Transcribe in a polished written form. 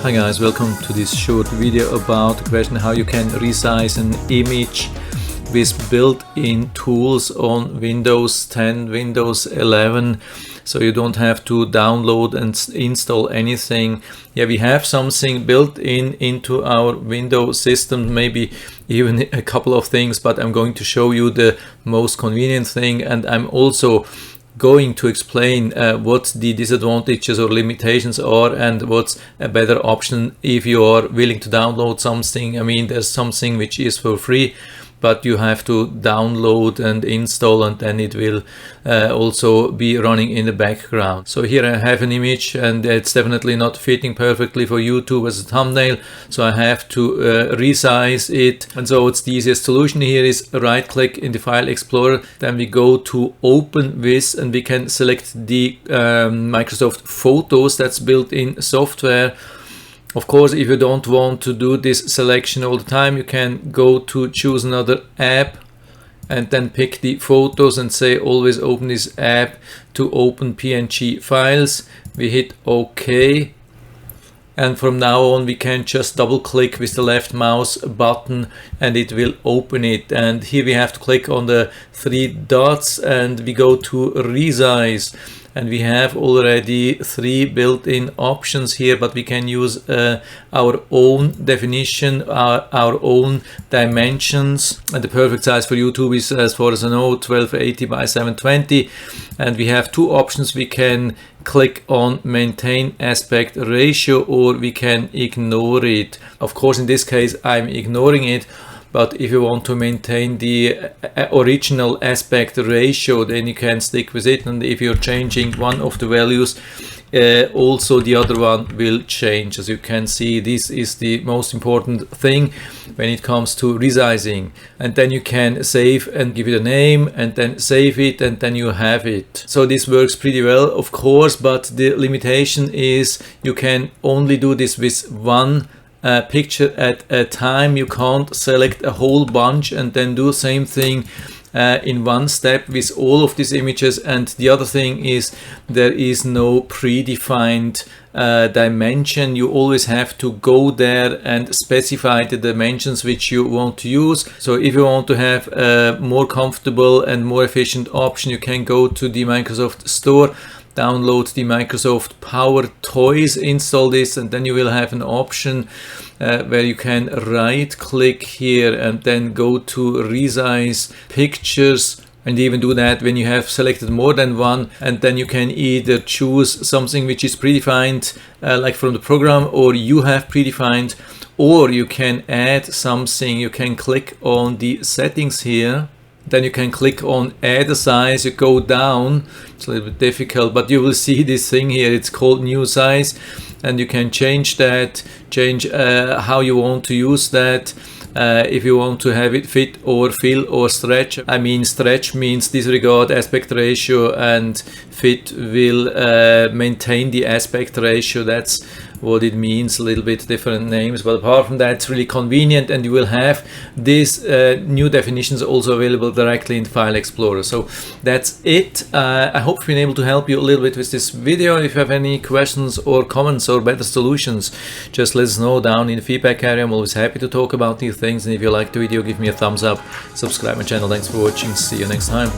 Hi guys, welcome to this short video about the question how you can resize an image with built-in tools on Windows 10, Windows 11, so you don't have to download and install anything. Yeah, we have something built into our Windows system, maybe even a couple of things, but I'm going to show you the most convenient thing, and I'm also going to explain what the disadvantages or limitations are and what's a better option if you are willing to download something. I mean, there's something which is for free, but you have to download and install, and then it will also be running in the background. So here I have an image, and it's definitely not fitting perfectly for YouTube as a thumbnail, so I have to resize it. And so it's the easiest solution here is right click in the file explorer, then we go to open with, and we can select the Microsoft Photos, that's built-in software. Of course, if you don't want to do this selection all the time, you can go to choose another app and then pick the photos and say always open this app to open PNG files. We hit OK, and from now on we can just double click with the left mouse button and it will open it. And here we have to click on the three dots and we go to Resize. And we have already three built-in options here, but we can use our own definition, our own dimensions. And the perfect size for YouTube is, as far as I know, 1280 by 720. And we have two options. We can click on maintain aspect ratio, or we can ignore it. Of course, in this case, I'm ignoring it. But if you want to maintain the original aspect ratio, then you can stick with it. And if you're changing one of the values, also the other one will change. As you can see, this is the most important thing when it comes to resizing. And then you can save and give it a name, and then save it, and then you have it. So this works pretty well, of course, but the limitation is you can only do this with one picture at a time. You can't select a whole bunch and then do the same thing in one step with all of these images. And the other thing is there is no predefined dimension. You always have to go there and specify the dimensions which you want to use. So if you want to have a more comfortable and more efficient option, you can go to the Microsoft Store, download the Microsoft Power Toys, install this, and then you will have an option where you can right click here and then go to resize pictures, and even do that when you have selected more than one. And then you can either choose something which is predefined like from the program, or you have predefined, or you can add something. You can click on the settings here. Then you can click on add a size. You go down, it's a little bit difficult, but you will see this thing here, it's called new size, and you can change that, change how you want to use that. If you want to have it fit or fill or stretch. I mean, stretch means disregard aspect ratio, and fit will maintain the aspect ratio. That's what it means, a little bit different names, but apart from that, it's really convenient, and you will have these new definitions also available directly in File Explorer. So that's it. I hope I've been able to help you a little bit with this video. If you have any questions or comments or better solutions, just let us know down in the feedback area. I'm always happy to talk about new things, and if you like the video, give me a thumbs up, subscribe my channel. Thanks for watching, see you next time.